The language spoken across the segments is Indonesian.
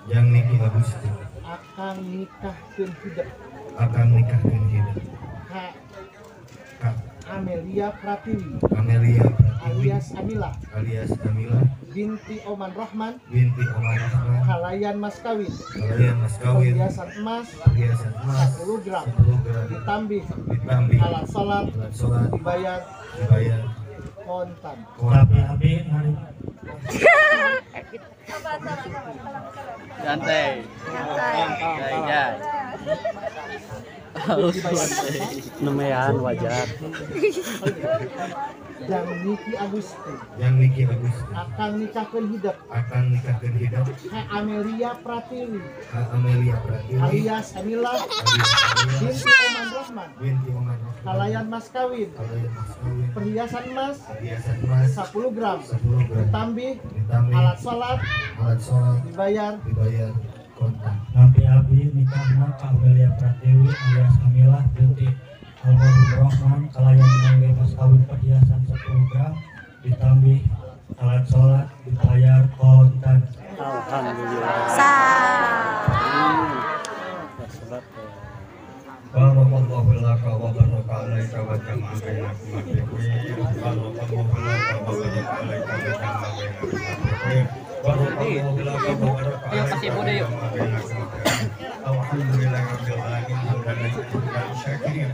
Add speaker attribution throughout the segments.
Speaker 1: Yang Niki Agusti
Speaker 2: akan nikahkeun hidup
Speaker 1: Kak
Speaker 2: Amelia Pratiwi
Speaker 1: alias
Speaker 2: Amila binti Oman Rahman Halayan Mas Kawin perhiasan emas 10 gram ditambih alat sholat dibayar kontan.
Speaker 3: Santai. Namanya wajar.
Speaker 2: Yang Niki Agusti akan nikahkeun hidup Amelia Pratiwi alias Amila binti Oman Rahman Halayan Mas Kawin perhiasan emas 10 gram ditambih alat sholat dibayar
Speaker 1: kontan.
Speaker 4: Nabi Abi nikahna Kak Amelia Pratiwi alias Amilah binti Almarhum Rahman kalayan menanggai mas kawin perhiasan 10 gram ditambih alat sholat dibayar kontan.
Speaker 3: Alhamdulillah.
Speaker 1: Barakallahu laka wa baraka alaika wa jama'a bainakum fi khairin. Barakallahu laka wa baraka alaika wa jama'a bainakum fi khairin. Barakallahu laka wa baraka alaika wa jama'a bainakum. Alhamdulillahirabbil alamin. Hamdan syakirin.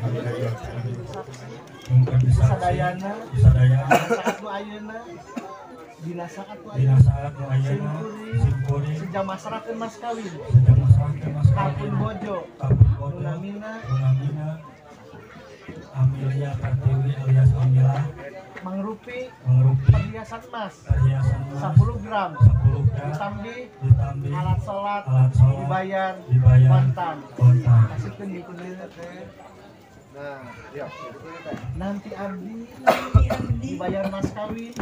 Speaker 2: Sadayana saat nu ayeuna dina saat nu ayeuna
Speaker 4: simpuri
Speaker 2: sejam masyarakat Mas Kawin kapun bojo Nunamina Amelia Pratiwi alias Amila mangrupi perhiasan emas 10 gram ditambih alat sholat dibayar kontan. Kasihkeun di kuliah teh. Nah, ya. Nanti abdi dibayar mas kawin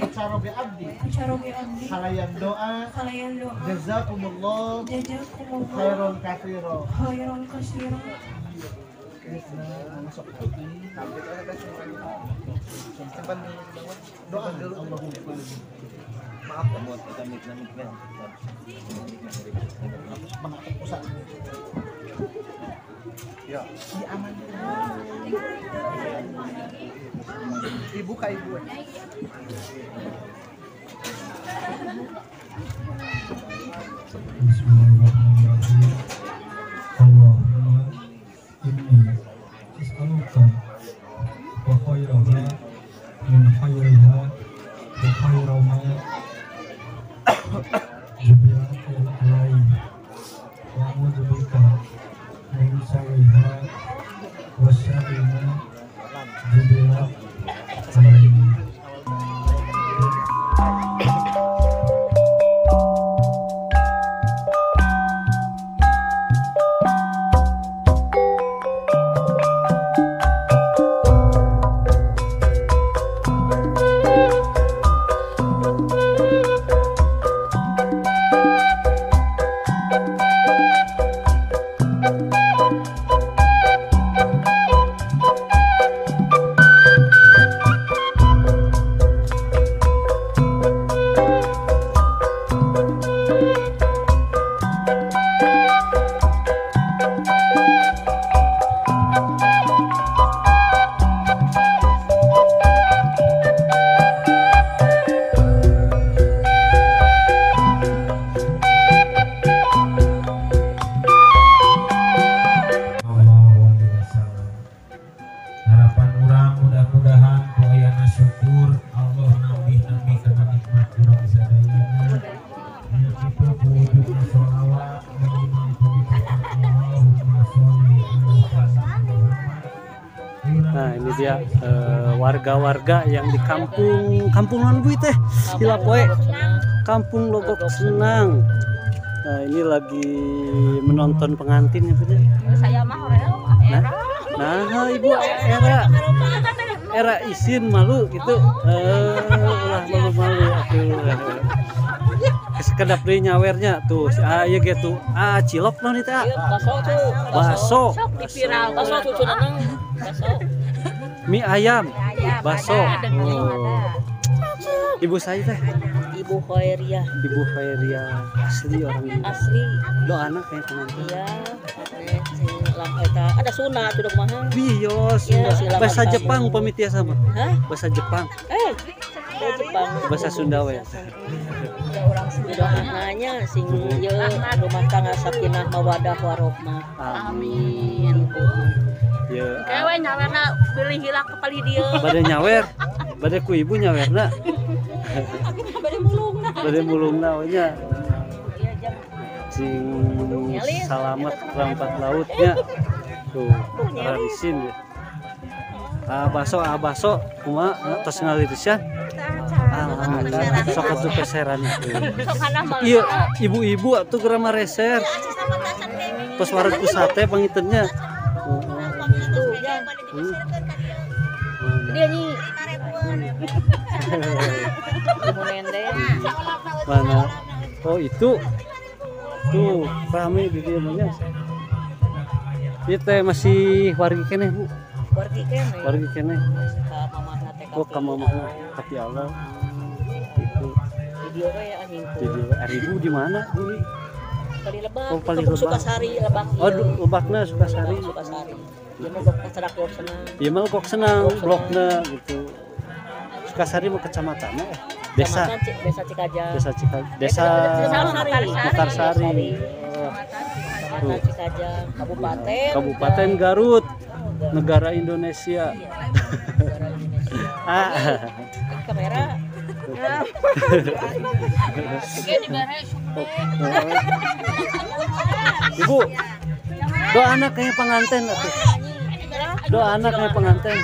Speaker 2: acaroge abdi halayan doa jazakumullah khairon katsiro masuk hati simpan doa dulu Allahumma maaf kamu kita mikir mengatur pusat ya si aman ibu ka ibu
Speaker 4: Bismillahirrahmanirrahim. Allahumma inni as'aluka wa khairaha min khairiha wa khairama jubilat alaihi wa a'udzubika min syarriha wa syarrima jubilat alaihi.
Speaker 3: Nah ini dia warga-warga yang di kampung non Bu teh Hilapoe, Kampung Logok Senang. Nah, ini lagi menonton pengantin ya Bu.
Speaker 5: Saya mah
Speaker 3: Nah, Ibu era isin malu gitu. Ulah malu-malu atuh. Sekedap deui nyawernya tuh. Ieu ge tuh. Cilok naon itu?
Speaker 5: baso tuh.
Speaker 3: Baso.
Speaker 5: Di viral baso cucu nanang. Baso.
Speaker 3: Mie ayam. Baso.
Speaker 5: Oh.
Speaker 3: Ibu saya teh.
Speaker 5: Ibu Hoeria.
Speaker 3: Ibu Khairia asli orang ini.
Speaker 5: Asli.
Speaker 3: Do anak kayak pengantin.
Speaker 5: Iya. Ada sunat udah kumaha.
Speaker 3: Bios.
Speaker 5: Iya, sila
Speaker 3: Bahasa
Speaker 5: makan.
Speaker 3: Jepang pamitia sama.
Speaker 5: Hah?
Speaker 3: Bahasa Jepang.
Speaker 5: Jepang.
Speaker 3: Bahasa Sunda we.
Speaker 5: Doanya sing ieu rumah tangga sakinah mawadah warohmah.
Speaker 3: Amin. Ya.
Speaker 5: Kewe nyawerna beuling hilak ke pali dieu.
Speaker 3: Bade nyawer. Bade ku ibu nyawerna. Bade mulungna we nya. Sing salamet perangkat lautnya. Tuh, rarisin ya. Baso kumaha tos ngalirisan. Alhamdulillah sok atuh peseran itu. Iya, ibu-ibu atuh geura mareser. Tos wareg ku sate pangitennya.
Speaker 5: Dia nyi.
Speaker 3: Mana? Oh, itu. Tuh, rame di dieu mah. Ieu teh masih wargi keneh, Bu. Wargi keneh. Oh, ka mamahna tapi Allah. Itu
Speaker 5: Video we anjing.
Speaker 3: video Aribu di mana, Bu?
Speaker 5: Kali Lebak.
Speaker 3: Oh, Kali
Speaker 5: Kampung
Speaker 3: Lebak.
Speaker 5: Sukasari Lebak.
Speaker 3: Oh, Lebakna Sukasari.
Speaker 5: Sukasari. Dia mau blok Serak Blok Senang.
Speaker 3: Ieu mah kok senang blokna gitu. Sukasari mah kecamatannya desa.
Speaker 5: Desa Cikajang.
Speaker 3: Desa Mekarsari.
Speaker 5: Kecamatan Cikajang,
Speaker 3: Kabupaten Garut, negara Indonesia.
Speaker 5: Kamera.
Speaker 3: Ibu, doa anak kayak pengantin atuh. Doa anak kayak pengantin.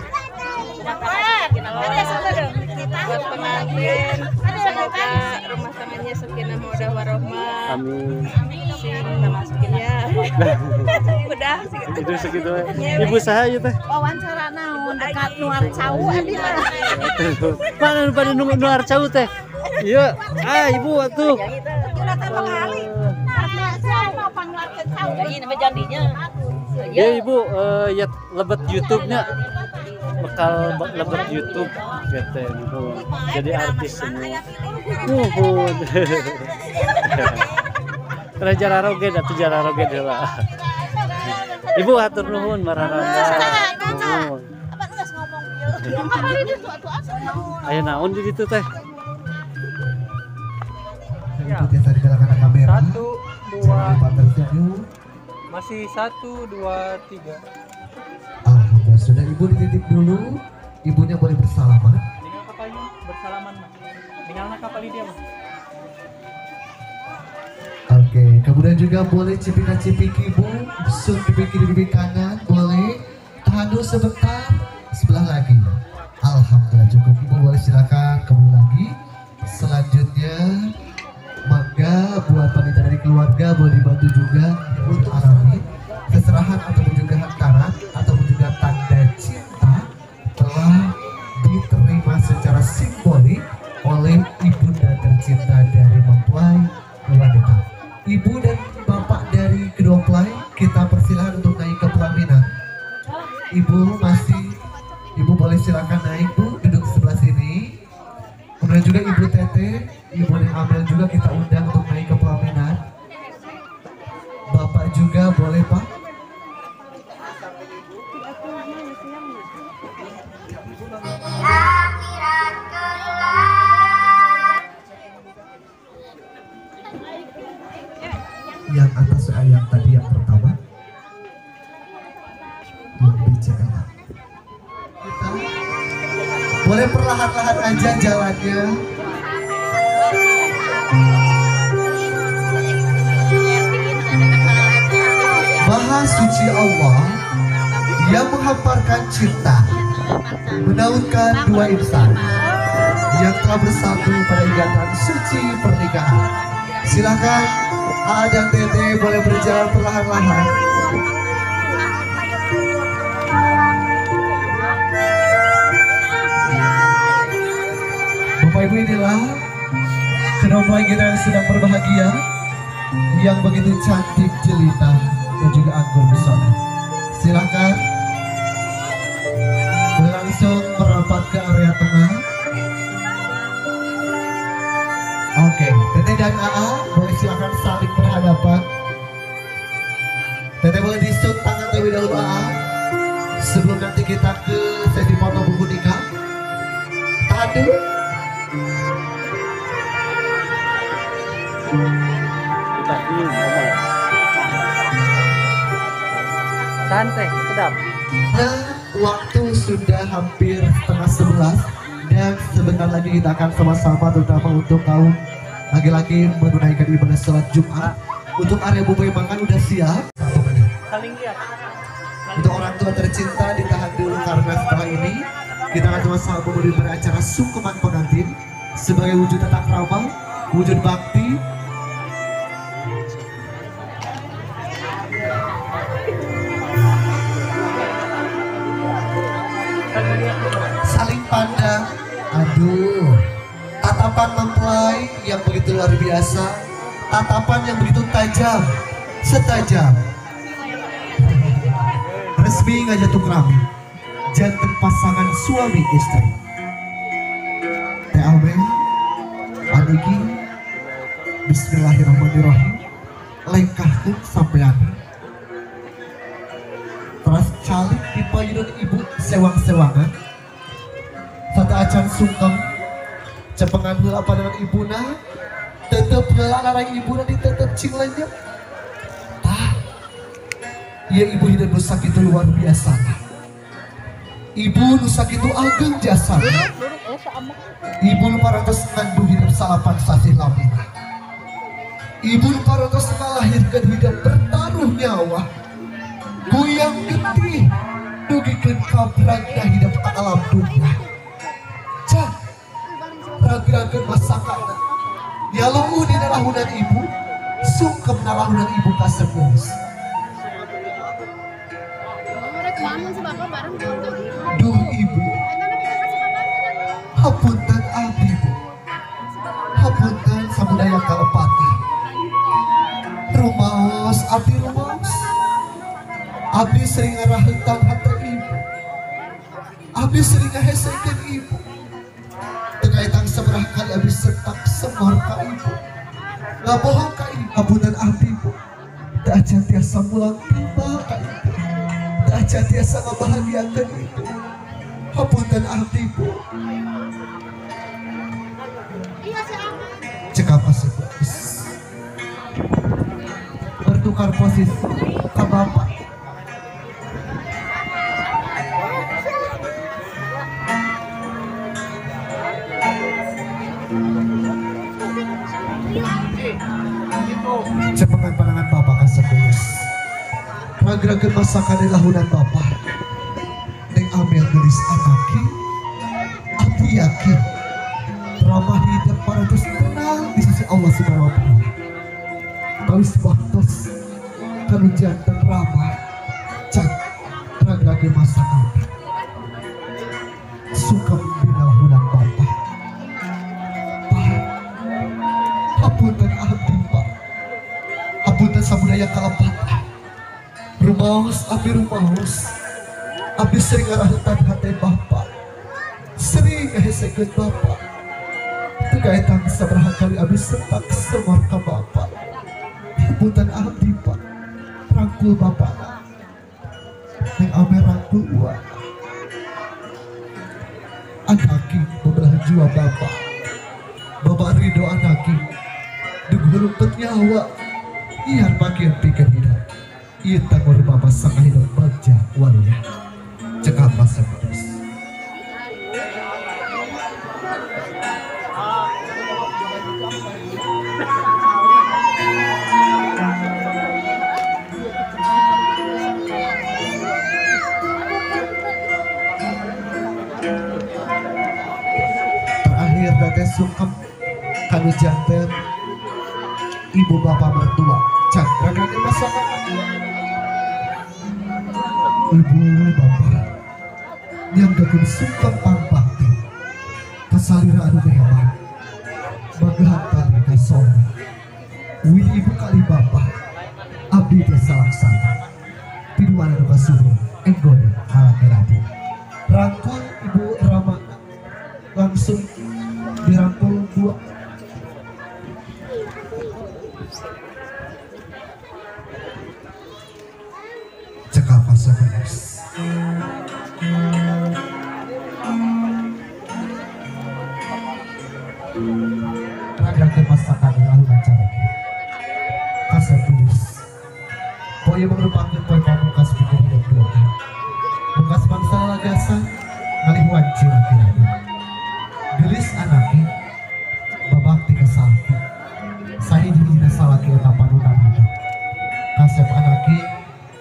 Speaker 6: Buat pengantin, semoga rumah tangannya sakinah mawaddah warohmah.
Speaker 3: Amin.
Speaker 6: Ya. Udah segitu.
Speaker 3: Itu segitu. Ibu saha ieu teh?
Speaker 6: Wawancara naon dekat Nuar Cau abi mah.
Speaker 3: Mana pada nunggu Nuar Cau teh? Iya, ibu atuh.
Speaker 6: Ulah teh mengali. Nuar Cau mah panglatkeun Cau.
Speaker 5: Jadi nama jandinya.
Speaker 3: Ya ibu, ya lebet YouTube-nya. Bekal lebet YouTube gitu. Jadi artis semua. Nuhun. Jararoge atuh jararoge deula. Ibu atur nuhun mararana. Nuhun. Aya naon di ditu teh?
Speaker 2: Itu biasa digalakan kamera.
Speaker 7: 1, 2, masih 1, 2, 3.
Speaker 2: Alhamdulillah sudah ibu dititip dulu. Ibunya boleh bersalaman.
Speaker 7: Tinggal kapalnya bersalaman mah. Tinggal kapal dia mah.
Speaker 2: Oke, kemudian juga boleh cipika-cipiki ibu, sun di kiri kanan, boleh tahan dulu sebentar, sebelah lagi. Alhamdulillah cukup, ibu boleh silakan kembali lagi. Selanjutnya, maka buat wanita dari keluarga boleh dibantu juga untuk alami keserahan ataupun juga hantaran ataupun juga tanda cinta telah diterima secara simbolik oleh ibunda tercinta dari mempelai wanita. Ibu dan bapak dari kedua mempelai kita persilahkan untuk naik ke pelaminan. Ibu boleh silakan naik Bu, duduk sebelah sini. Kemudian juga Ibu Tete, Ibu dan Amel juga kita undang untuk naik ke pelaminan. Bapak juga boleh Pak. Yang atas yang tadi yang pertama yang BCL. Kita boleh perlahan-lahan aja jalannya. Maha suci Allah yang menghamparkan cinta menaunkan dua insan yang telah bersatu pada ikatan suci pernikahan. Silakan A dan Tete boleh berjalan perlahan-lahan. Bapak Ibu, inilah kedua mempelai kita yang sedang berbahagia, yang begitu cantik jelita dan juga anggun pesona. Silakan langsung merapat ke area tengah. Oke, Tete dan AA boleh silakan saling berhadapan. Tete boleh disut tangan terlebih dahulu AA sebelum nanti kita ke sesi foto buku nikah. Tahan dulu.
Speaker 3: Kita ini santai, sedap.
Speaker 2: Nah, waktu sudah hampir setengah 11 dan sebentar lagi kita akan sama-sama, terutama untuk kaum laki-laki, menunaikan ibadah sholat Jumat. Untuk area bubay makan udah siap.
Speaker 7: Saling lihat.
Speaker 2: Untuk orang tua tercinta ditahan dulu karena setelah ini kita akan sama-sama memberi acara sungkeman pengantin sebagai wujud tata krama, wujud bakti. Saling pandang, aduh, tatapan mempelai yang begitu luar biasa, tatapan yang begitu tajam, setajam. Resmi ngajatuh kerami, jantan pasangan suami istri. Teh Amel, Aniki, Bismillahirrahmanirrahim, lengkahkan sampean. Teras calik di payudon ibu sewang-sewangan. Satu acan sungkem, cepengan heula pandangan ibuna, tetep heula larang ibuna ditetep cinglenyep. Ya ibu hidup nusa itu luar biasa. Ibu nusa itu ageng jasa. Ibu nu parantos ngandung hidup salapan sasih lamina. Ibu nu parantos ngalahirkeun hidup bertaruh nyawa. Goyang getih dugikeun kabragna hidup ka alam dunia. Cak ragrakeun masakana. Ya lumu di nalahunan ibu, sungkem nalahunan ibu kasebeus. Duh ibu, hapunten abdi bu, hapunten samudaya kalepatan. Rumaos abdi rumaos, abdi sering ngarahetan hati ibu, abdi sering ngahesekeun ibu. Tekaitan seberah kali abdi sertak semor ka ibu, ngabohong ka ibu. Hapunten abdi bu, tak aja tiasa mulang tiba ka ibu. Aja tiasa ngebahagiakan ibu. Hapunten abdi bu. Cekap asebus bertukar posisi ke bapak. Cepengan pandangan bapak kasebus. Ragrakeun masakan di lahunan bapak. Neng Amel gelis anaki, abdi yakin ramah hidup parantos tenang di sisi Allah Subhanahu wa Ta'ala. Kawis waktos kanu jantan ramah cak ragrakeun masakan suka di lahunan bapak. Pak, hapunten abdi pak, hapunten samudaya kalepatan. Rumaos abdi rumaos, abdi sering ngarahetan hati bapak, sering ngahesekeun bapak. Tekaitan sabaraha kali abdi sertak semor ka bapak. Hapunten abdi pak, rangkul bapak, neng Amel rangkul uang. Anaki bebelah jua bapak, bapak ridho anaki, dugurupet nyawa, iar makin pikir hidup. Iya tanggur bapak sang hidup baca walia cekap masa terus. sungkem kanu janten ibu bapak mertua Chandra kakek masakan ibu bapak yang gagum sungkem pambakti kasalira anu hebat bagahan kali kasore wi ibu kali bapak abdi desa laksana piduana duka suhu enggone halakerati rangkul ibu Rama langsung dirangkul dua cekal pasakenis raga kemasakan lalu acara kasetulis poe merupakan poe pamungkas bikin hidup keluarga bekas bangsa lagasan ngalih wancir kira-kira gelis anaknya babakti kesalaki saya jadi salaki eta panunan hidup kasep anaknya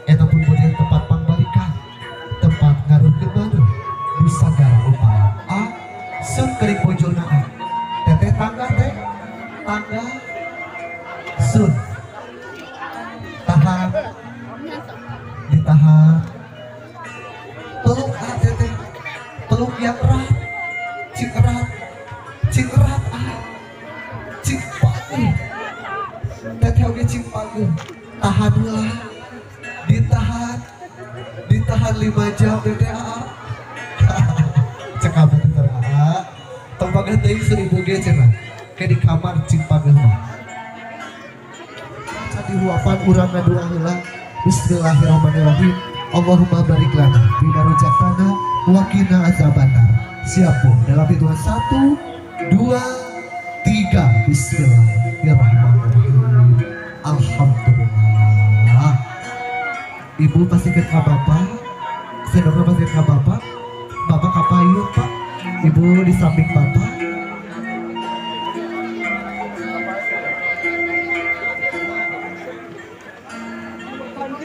Speaker 2: eta pun bodi tempat pangbalikan tempat ngaruh ke baru bisa gara upaya a sun kering bojona a teteh tangga teh tangga sun tahan ditahan peluk a teteh peluk yang erat cik erat a cik pagi teteh oge cik pagi tahanlah ditahan 5 jam teteh a cek abah teteh a tembaga teh 1000 ge cenah ke di kamar cik pagi mah di huapan urang ngadua heula bismillahirrahmanirrahim Allahumma barik lana fi darajatana wa qina azabannar siap Bu dalam hitungan 1 2 3 bismillahirrahmanirrahim alhamdulillah ibu pasti ke bapak sendoknya pasti ke bapak kapayun Pak ibu di samping bapak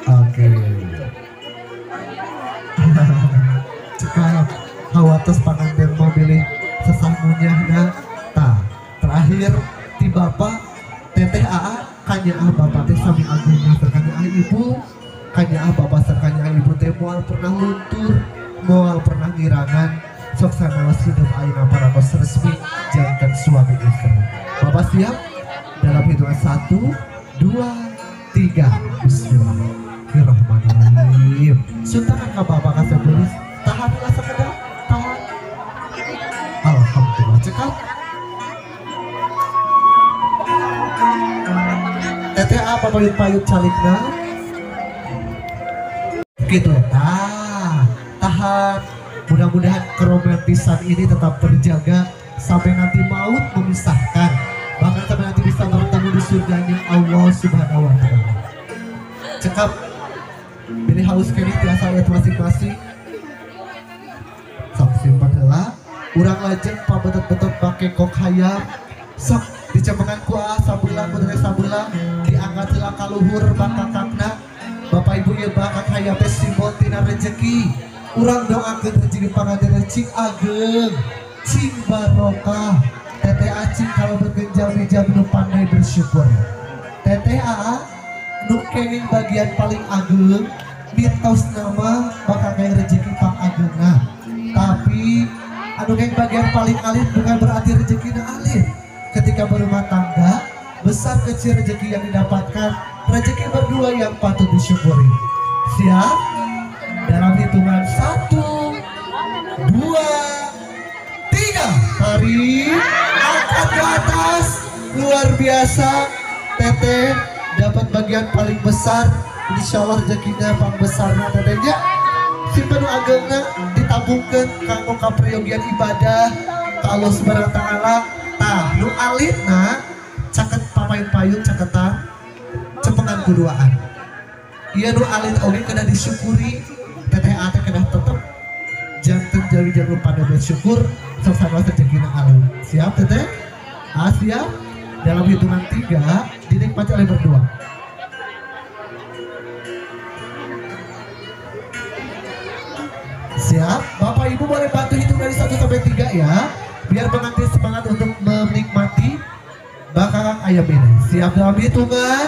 Speaker 2: oke cekap hawatos panganten mau pilih sesamunya nah terakhir di bapak teteh AA kanya bapak teh sami agungna terkanya ibu kanya bapak terkanya ibu teh moal pernah luntur moal pernah ngirangan sok sanaos hidup ayeuna parantos resmi jantan suami istri bapak siap dalam hitungan 1 2 3 bismillahirrahmanirrahim suntakan ke bapak kasih tulis tahanlah sekedar tahan alhamdulillah cekap teteh apa payut-payut calikna gitu tahan mudah-mudahan keromantisan ini tetap terjaga sampai nanti maut memisahkan bahkan sampai nanti bisa bertemu di surganya Allah subhanahu wa ta'ala cekap pilih haus kini tiasa lihat masing-masing sok simpan heula urang lajeng pabetot-betot pake kok hayam sok dicemengan kuah sabeula kudere sabeula diangkat heula ka luhur bakakakna Bapak Ibu ya bakak hayam teh simbol tina rezeki urang doakeun rezeki pangadere cing ageng cing barokah teteh acing kalau bergenjal meja nu pandai bersyukur teteh aa nu kenging bagian paling ageng mitos nama bakal kayak rezeki pang agengna tapi anu kenging bagian paling alit bukan berarti rezekinya alit ketika berumah tangga besar kecil rezeki yang didapatkan rezeki berdua yang patut disyukuri siap dalam hitungan 1 2 3 tarik angkat ke atas luar biasa teteh dapat bagian paling besar insyaallah rezekinya pang besarnya tetehnya simpen agengna ditabungkeun kanggo kaprayogian ibadah ka Allah Subhanahu wa taala tah nu alitna caket pamain-payun caketan cepengan kuduaan ieu nu alit oge kena disyukuri teteh ate kena tetep janten jawi-jawi pada bersyukur sama rezekina alam siap teteh siap dalam hitungan 3 dinikmati oleh berdua siap Bapak Ibu boleh bantu hitung dari 1 sampai 3 ya biar pengantin semangat untuk menikmati bakaran ayam ini. Siap dalam hitungan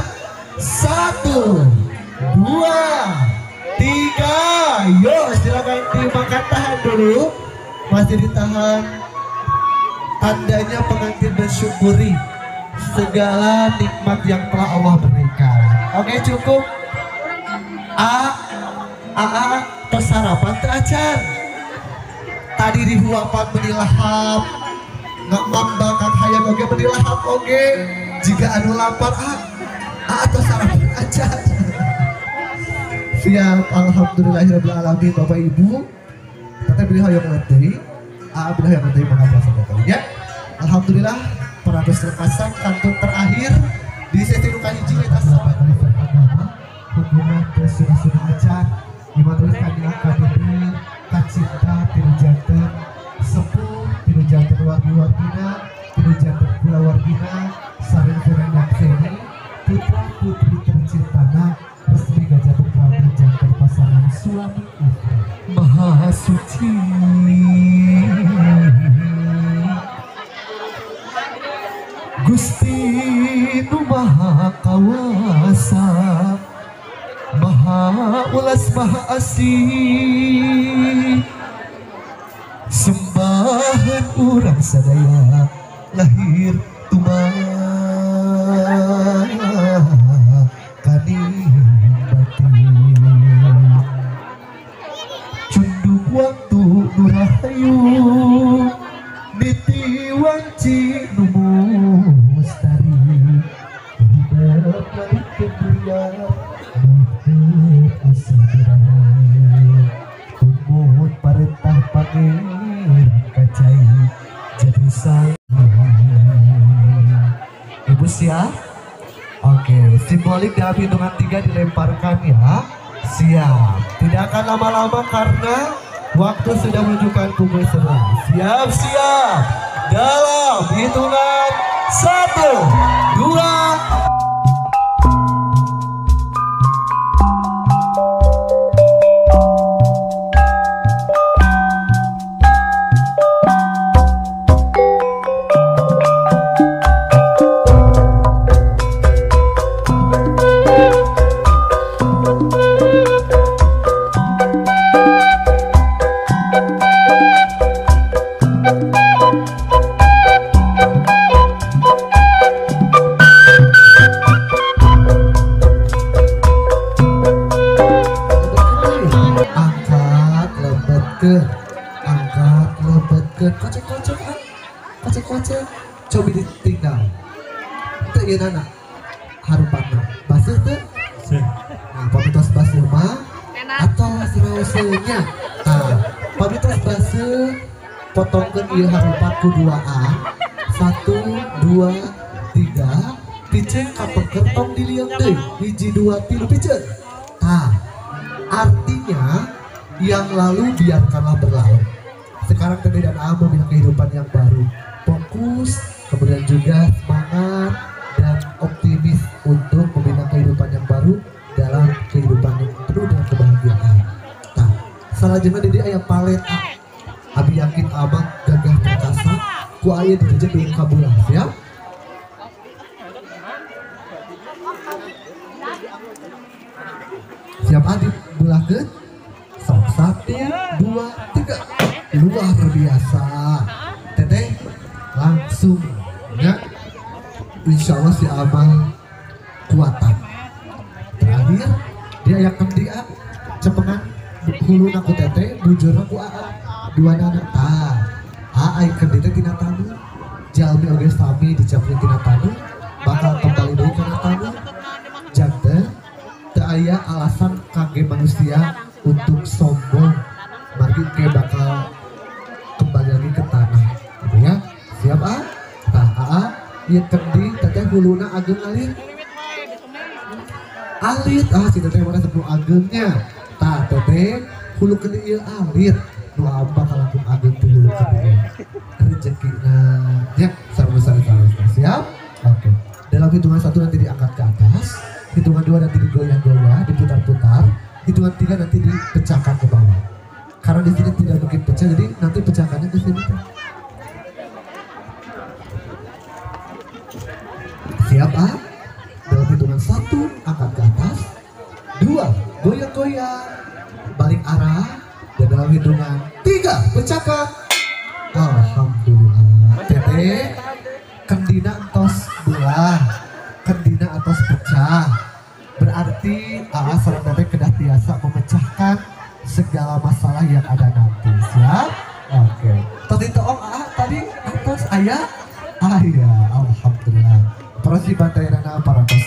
Speaker 2: 1, 2, 3. Yuk silakan dimakan, tahan dulu. Masih ditahan. Tandanya pengantin bersyukuri segala nikmat yang telah Allah berikan. Oke, cukup. Tersarapan teracan. Tadi dihuapan menilahap, nggak mambangkan hayang oge menilahap oge. Jika anu lapar atau sarapan aja. Siap, alhamdulillahirabbil alamin. Bapak Ibu, kita pilih hayang nanti. Bila yang nanti mengajar ya. Alhamdulillah peratus lepasan kantun terakhir di sesi luka hiji kita sahabat hubungan bersudah acan dimaturkan dengan KDP Kacinta Tilu Janten Sepuh Tilu Janten Wargi-Wargina Tilu Janten Pula Wargina Saring Firang Yakseni putra putri tercintana resmi Gajah Putra Janten pasangan suami istri Maha Suci Gusti Nu Maha Kawasa Maha Ulas Maha Asih sembahan urang sadaya lahir tumah kaning batin cunduk waktu nurahayu niti wanci numu mustari hidup balik kemuliaan umut perintah pangeran kacai jadi sayang. Ibu siap? Oke, simbolik dalam hitungan 3 dilemparkan ya. Siap, tidak akan lama-lama karena waktu sudah menunjukkan pukul 11. Siap dalam hitungan 1, 2. Kocek coba ditinggal itu ya nana harupannya basuh tuh nah pamitos basuh mah atau serausenya pamitos basuh potongkan iya harupan ku 2A 1, 2, 3 picen kapeker tong diliang deh hiji 2, 3 picen artinya yang lalu biarkanlah berlalu. Sekarang kemudian membina kehidupan yang baru, fokus, kemudian juga semangat dan optimis untuk membina kehidupan yang baru dalam kehidupan yang penuh dengan kebahagiaan. Salah jangan jadi ayam palet, abi yakin abang gagah perkasa, ku ayah direjek dengan kabulah, ya. Siap adik belah ke? 1, 2, 3. Luar biasa. Teteh langsung ya. Insya Allah si abang kuatan. Terakhir dia yakin dia cepengan hulu naku teteh bujur naku dua anak ai kendite tina tanu jalmi oge sami dicapri tina tanu bakal kembali deui kana tanu janten teu aya alasan kangge manusia untuk sombong margi ke bakal kembali lagi ke tanah gitu ya. Siap ieu kendi teteh huluna ageng alit si teteh mana sebelum agengnya teteh hulu kendi ieu alit nu abang kalampung ageng teh hulu kendi rezekina ya sarua-sarua. Siap? Oke. Dalam hitungan 1 nanti diangkat ke atas, hitungan 2 nanti digoyah-goyah, diputar-putar, hitungan 3 nanti dipecahkan ke bawah. Karena di sini tidak mungkin pecah, jadi nanti pecahkannya ke sini. dipersilakan. Alhamdulillah. Tete, kendina entos belah, kendina entos pecah. Berarti AA sareng Tete kedah biasa memecahkan segala masalah yang ada nanti. Siap? Oke. Tadi toong AA tadi entos ayah. Alhamdulillah. Terus di bantai para tos